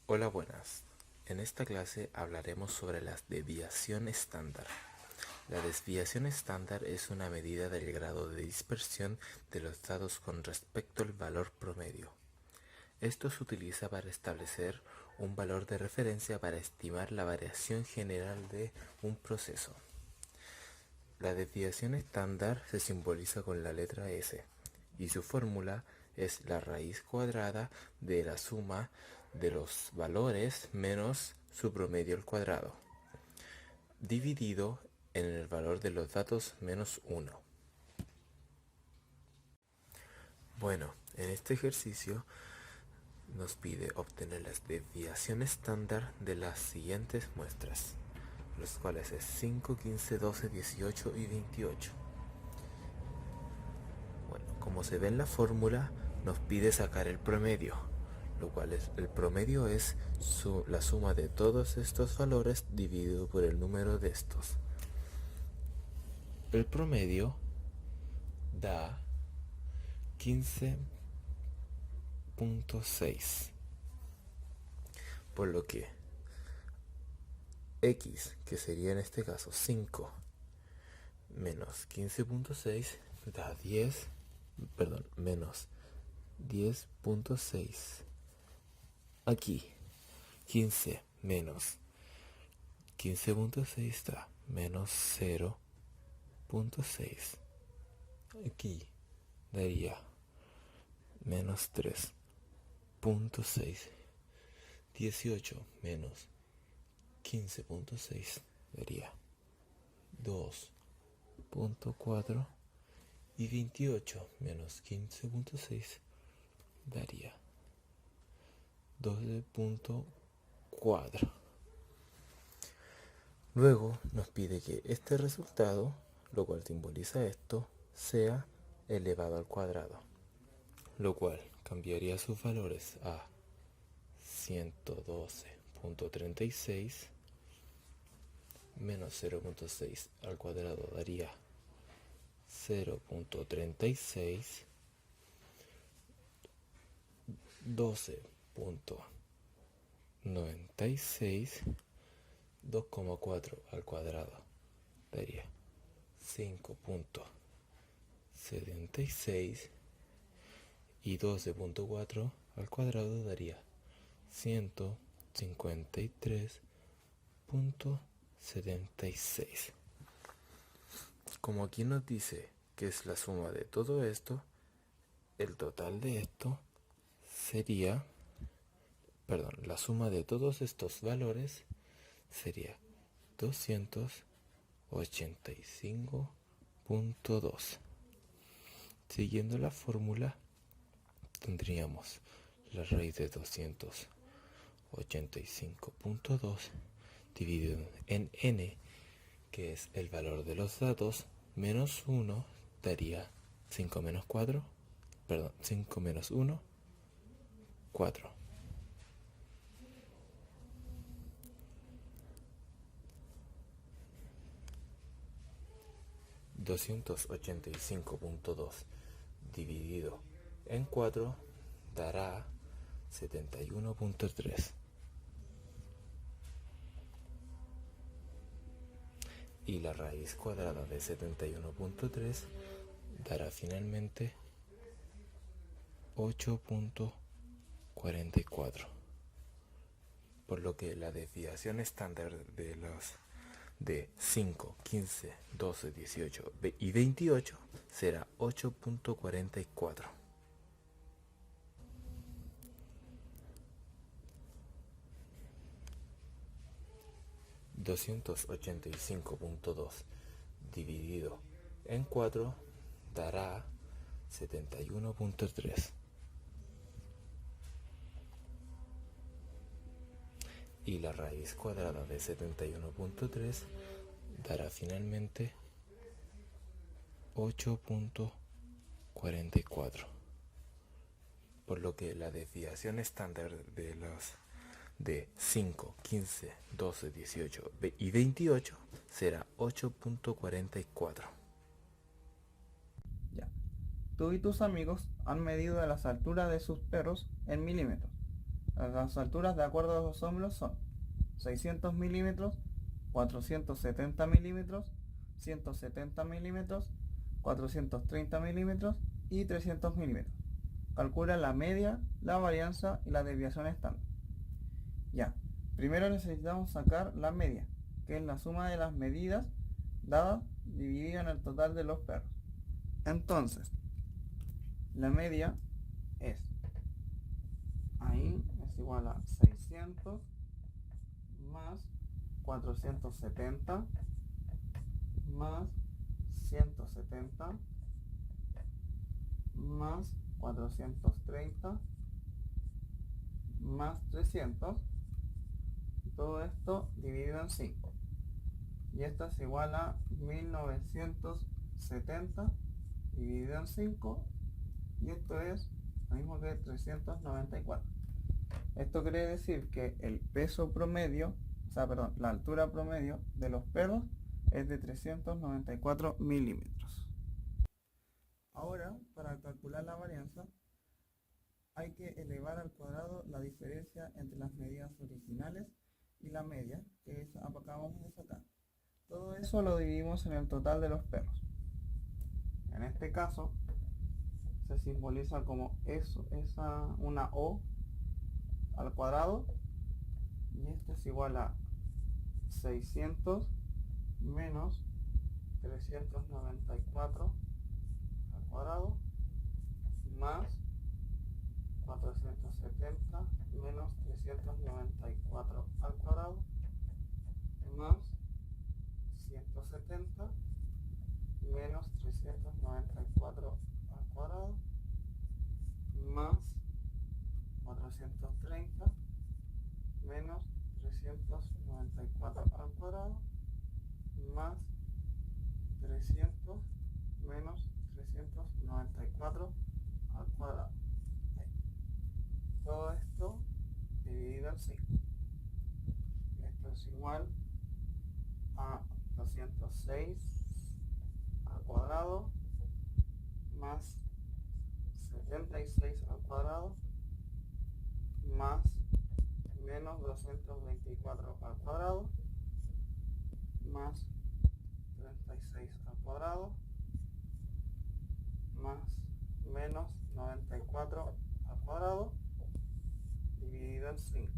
Hola, buenas. En esta clase hablaremos sobre la desviación estándar. La desviación estándar es una medida del grado de dispersión de los datos con respecto al valor promedio. Esto se utiliza para establecer un valor de referencia para estimar la variación general de un proceso. La desviación estándar se simboliza con la letra S y su fórmula es la raíz cuadrada de la suma de los valores menos su promedio al cuadrado, dividido en el valor de los datos menos 1. Bueno, en este ejercicio nos pide obtener la desviación estándar de las siguientes muestras, los cuales es 5, 15, 12, 18 y 28. Bueno, como se ve en la fórmula, nos pide sacar el promedio, lo cual es el promedio es la suma de todos estos valores dividido por el número de estos. El promedio da 15.6, por lo que x, que sería en este caso 5 menos 15.6 da menos 10.6. Aquí 15 menos 15.6 da menos 0.6. Aquí daría menos 3.6. 18 menos 15.6 daría 2.4. Y 28 menos 15.6 daría 12.4. Luego nos pide que este resultado, lo cual simboliza esto, sea elevado al cuadrado, lo cual cambiaría sus valores a 112.36 menos 0.6 al cuadrado daría 0.36, 12.96, 2,4 al cuadrado daría 5.76 y 12.4 al cuadrado daría 153.76. Como aquí nos dice que es la suma de todo esto, el total de esto sería, la suma de todos estos valores sería 285.2. Siguiendo la fórmula, tendríamos la raíz de 285.2 dividido en n, que es el valor de los datos, menos 1 daría 5 menos 1, 4. 285.2 dividido en 4 dará 71.3. Y la raíz cuadrada de 71.3 dará finalmente 8.44. Por lo que la desviación estándar de 5, 15, 12, 18 y 28 será 8.44. $285.2 dividido en 4 dará 71.3. Y la raíz cuadrada de 71.3 dará finalmente 8.44. Por lo que la desviación estándar de 5, 15, 12, 18 y 28 será 8.44. Ya. Tú y tus amigos han medido las alturas de sus perros en milímetros. Las alturas de acuerdo a los ómlos son 600 milímetros, 470 milímetros, 170 milímetros, 430 milímetros y 300 milímetros. Calcula la media, la varianza y la desviación estándar. Ya, primero necesitamos sacar la media, que es la suma de las medidas dadas dividida en el total de los perros. Entonces, la media es, ahí es igual a 600 más 470 más 170 más 430 más 300, todo esto dividido en 5, y esto es igual a 1970 dividido en 5, y esto es lo mismo que 394. Esto quiere decir que el peso promedio, la altura promedio de los perros es de 394 milímetros. Ahora, para calcular la varianza, hay que elevar al cuadrado la diferencia entre las medidas originales y la media que acabamos de sacar. Todo eso lo dividimos en el total de los perros. En este caso, se simboliza como una O al cuadrado, y esto es igual a 600 menos 394 al cuadrado más 470 menos 394 al cuadrado más 170 menos 394 al cuadrado más 430 menos 394 al cuadrado más 300 menos 394 al cuadrado. Todo esto dividido en 5. Esto es igual a 206 al cuadrado más 76 al cuadrado más menos 224 al cuadrado más 36 al cuadrado más menos 94 al cuadrado dividido en 5.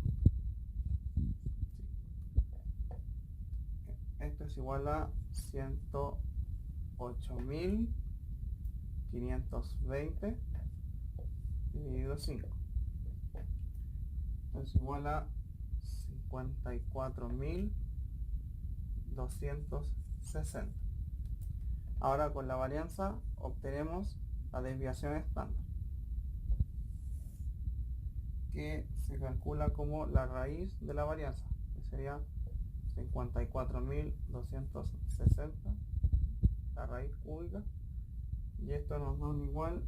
Esto es igual a 108.520 dividido en 5. Esto es igual a 54.260. Ahora con la varianza obtenemos la desviación estándar, que se calcula como la raíz de la varianza, que sería 54.260, la raíz cúbica, y esto nos da un igual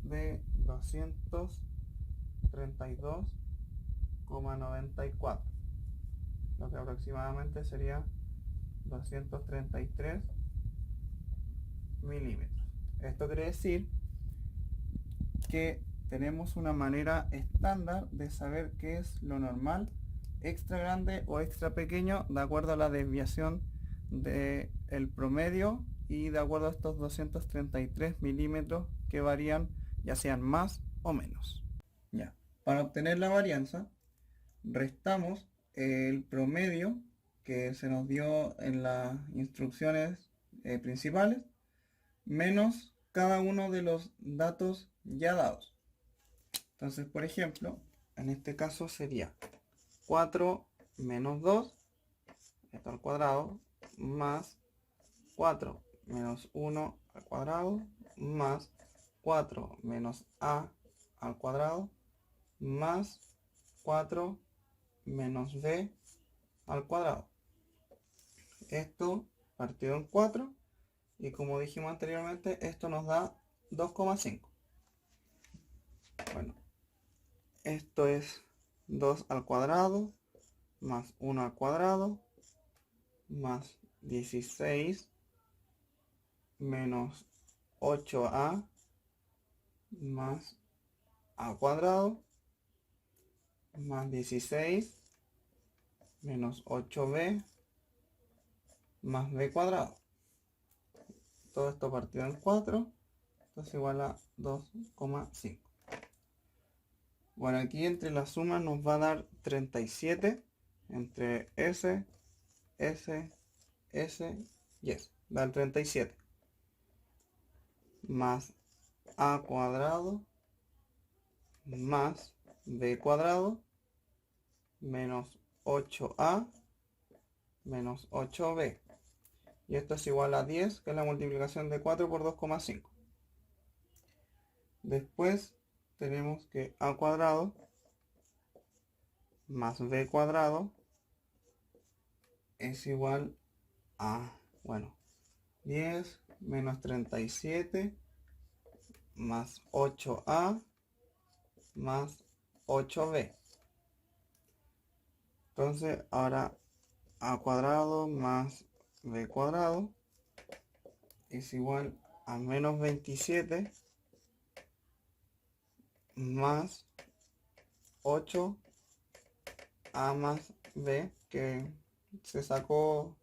de 232,94, lo que aproximadamente sería 233 milímetros. Esto quiere decir que tenemos una manera estándar de saber qué es lo normal, extra grande o extra pequeño, de acuerdo a la desviación del promedio y de acuerdo a estos 233 milímetros que varían, ya sean más o menos. Ya, para obtener la varianza, restamos el promedio que se nos dio en las instrucciones principales menos cada uno de los datos ya dados. Entonces, por ejemplo, en este caso sería 4 menos 2, esto al cuadrado, más 4 menos 1 al cuadrado, más 4 menos a al cuadrado, más 4 menos b al cuadrado. Esto partido en 4, y como dijimos anteriormente, esto nos da 2,5. Bueno, esto es 2 al cuadrado más 1 al cuadrado más 16 menos 8a más a cuadrado más 16 menos 8b más b cuadrado. Todo esto partido en 4, esto es igual a 2,5. Bueno, aquí entre la suma nos va a dar 37 entre S, S, S y S. Da el 37. Más A cuadrado más B cuadrado menos 8A menos 8B. Y esto es igual a 10, que es la multiplicación de 4 por 2,5. Después tenemos que A cuadrado más B cuadrado es igual a, bueno, 10 menos 37 más 8A más 8B. Entonces ahora A cuadrado más B cuadrado es igual a menos 27 más 8A más B, que se sacó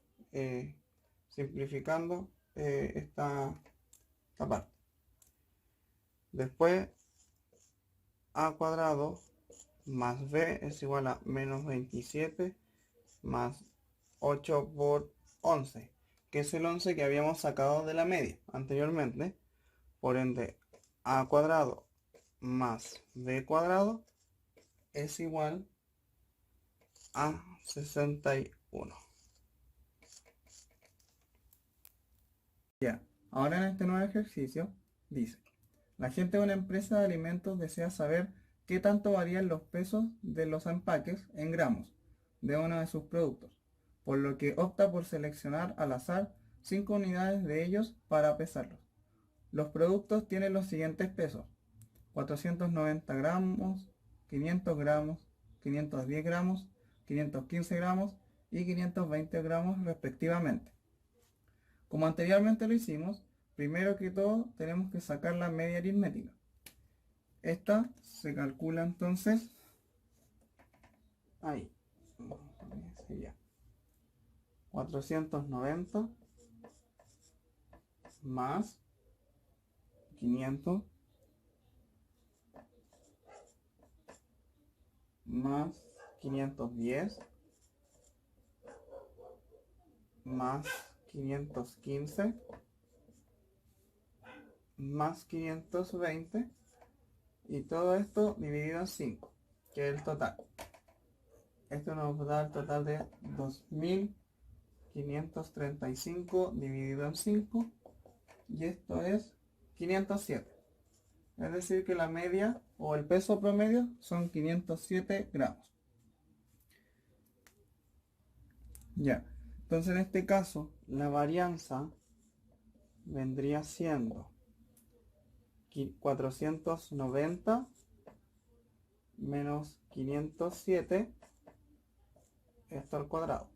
simplificando esta parte. Después A cuadrado más B es igual a menos 27 más 8 por 11, que es el 11 que habíamos sacado de la media anteriormente. Por ende, A cuadrado más B cuadrado es igual a 61. Ya, ahora en este nuevo ejercicio dice: la gente de una empresa de alimentos desea saber qué tanto varían los pesos de los empaques en gramos de uno de sus productos, por lo que opta por seleccionar al azar 5 unidades de ellos para pesarlos. Los productos tienen los siguientes pesos: 490 gramos, 500 gramos, 510 gramos, 515 gramos y 520 gramos respectivamente. Como anteriormente lo hicimos, primero que todo tenemos que sacar la media aritmética. Esta se calcula entonces ahí. Sería 490 más 500 más 510 más 515 más 520, y todo esto dividido en 5, que es el total. Esto nos da el total de 2535 dividido en 5, y esto es 507. Es decir, que la media o el peso promedio son 507 gramos. Ya, entonces en este caso la varianza vendría siendo 490 menos 507, esto al cuadrado,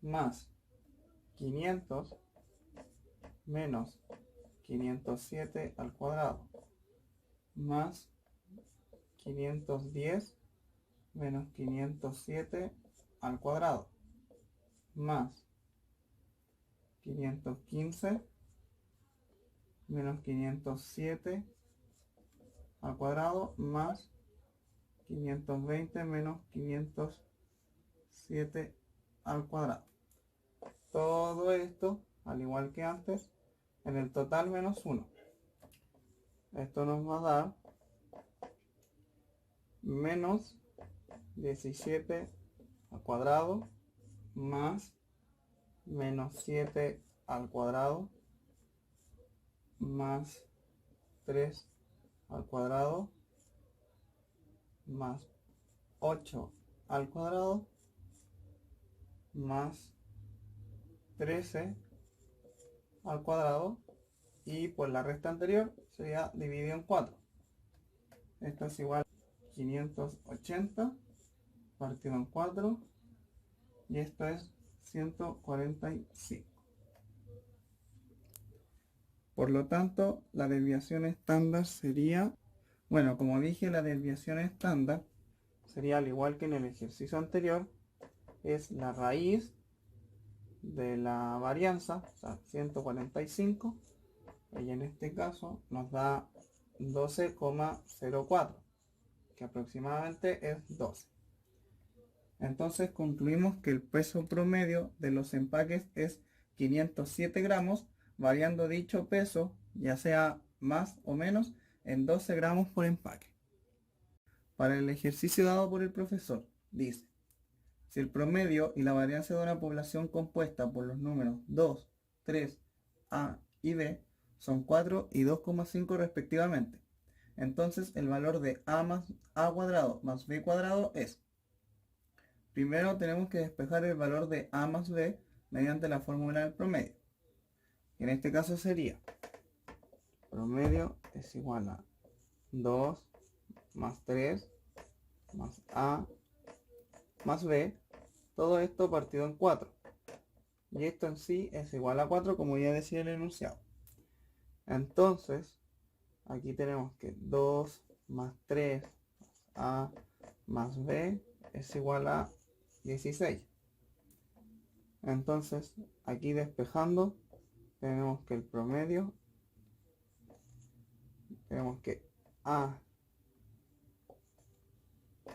más 500 menos 507 al cuadrado, más 510 menos 507 al cuadrado, más 515 menos 507 al cuadrado, más 520 menos 507 al cuadrado. Todo esto, al igual que antes, en el total menos 1. Esto nos va a dar menos 17 al cuadrado más menos 7 al cuadrado más 3 al cuadrado más 8 al cuadrado más 13 al cuadrado, y por la resta anterior sería dividido en 4. Esto es igual a 580 partido en 4, y esto es 145. Por lo tanto, la desviación estándar sería, bueno, como dije, la desviación estándar sería al igual que en el ejercicio anterior, es la raíz de la varianza, o sea, 145, y en este caso nos da 12,04, que aproximadamente es 12. Entonces concluimos que el peso promedio de los empaques es 507 gramos, variando dicho peso, ya sea más o menos, en 12 gramos por empaque. Para el ejercicio dado por el profesor, dice: si el promedio y la varianza de una población compuesta por los números 2, 3, A y B son 4 y 2,5 respectivamente, entonces el valor de A más A cuadrado más B cuadrado es... Primero tenemos que despejar el valor de A más B mediante la fórmula del promedio. En este caso sería: promedio es igual a 2 más 3 más A más B, todo esto partido en 4. Y esto en sí es igual a 4, como ya decía el enunciado. Entonces, aquí tenemos que 2 más 3 más A más B es igual a 16. Entonces, aquí despejando, tenemos que el promedio, tenemos que A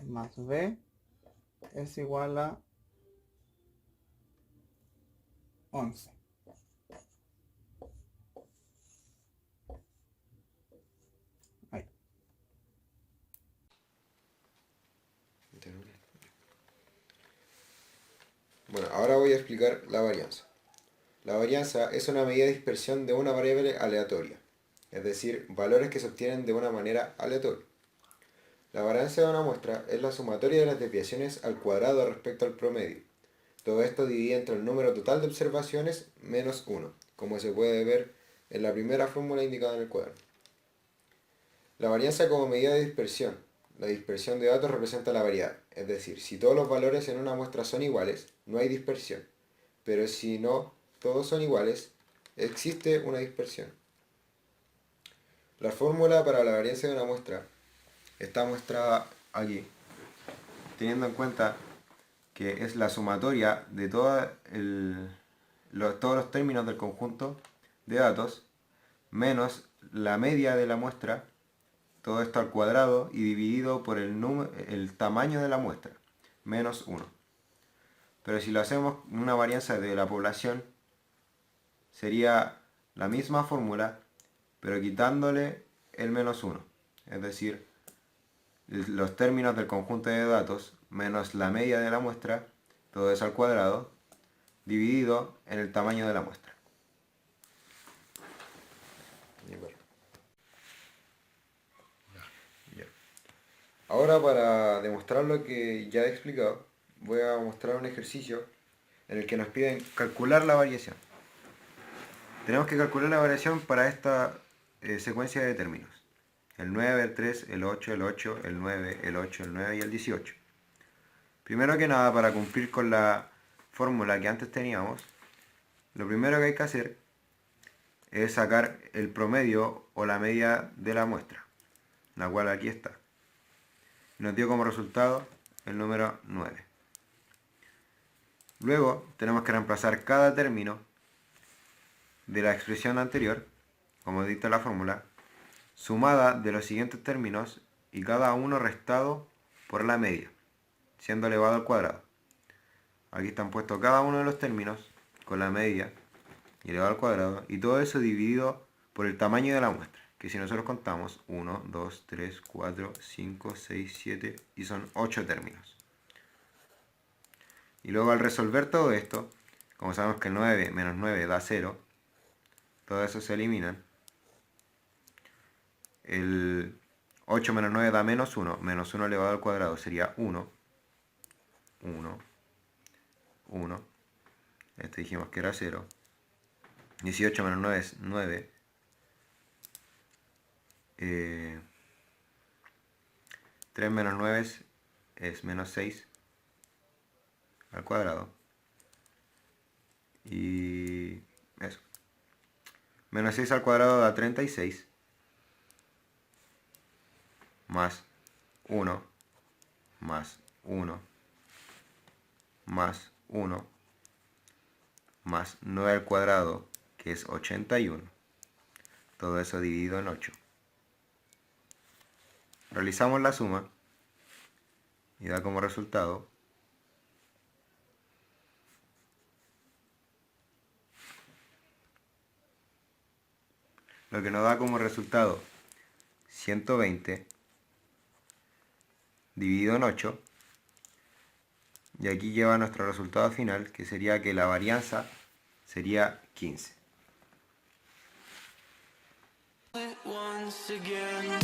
más B es igual a 11. Ahí. Bueno, ahora voy a explicar la varianza. La varianza es una medida de dispersión de una variable aleatoria, es decir, valores que se obtienen de una manera aleatoria. La varianza de una muestra es la sumatoria de las desviaciones al cuadrado respecto al promedio. Todo esto dividido entre el número total de observaciones menos 1, como se puede ver en la primera fórmula indicada en el cuadro. La varianza como medida de dispersión. La dispersión de datos representa la variedad, es decir, si todos los valores en una muestra son iguales, no hay dispersión, pero si no todos son iguales, existe una dispersión. La fórmula para la varianza de una muestra está mostrada aquí, teniendo en cuenta que es la sumatoria de todos los términos del conjunto de datos menos la media de la muestra, todo esto al cuadrado y dividido por el tamaño de la muestra, menos 1. Pero si lo hacemos en una varianza de la población, sería la misma fórmula, pero quitándole el menos 1. Es decir, los términos del conjunto de datos menos la media de la muestra, todo eso al cuadrado, dividido en el tamaño de la muestra. Ahora, para demostrar lo que ya he explicado, voy a mostrar un ejercicio en el que nos piden calcular la variación. Tenemos que calcular la variación para esta secuencia de términos. El 9, el 3, el 8, el 8, el 9, el 8, el 9 y el 18. Primero que nada, para cumplir con la fórmula que antes teníamos, lo primero que hay que hacer es sacar el promedio o la media de la muestra, la cual aquí está. Nos dio como resultado el número 9. Luego tenemos que reemplazar cada término de la expresión anterior, como dicta la fórmula, sumada de los siguientes términos y cada uno restado por la media, siendo elevado al cuadrado. Aquí están puestos cada uno de los términos con la media y elevado al cuadrado, y todo eso dividido por el tamaño de la muestra, que si nosotros contamos 1, 2, 3, 4, 5, 6, 7 y son 8 términos. Y luego al resolver todo esto, como sabemos que el 9 menos 9 da 0, todo eso se eliminan. El 8 menos 9 da menos 1, menos 1 elevado al cuadrado sería 1, 1, 1, este dijimos que era 0, 18 menos 9 es 9, 3 menos 9 es menos 6 al cuadrado, y eso, menos 6 al cuadrado da 36, más 1, más 1 más 1 más 9 al cuadrado, que es 81. Todo eso dividido en 8. Realizamos la suma y da como resultado lo que nos da como resultado 120 dividido en 8, y aquí lleva nuestro resultado final, que sería que la varianza sería 15. Once again.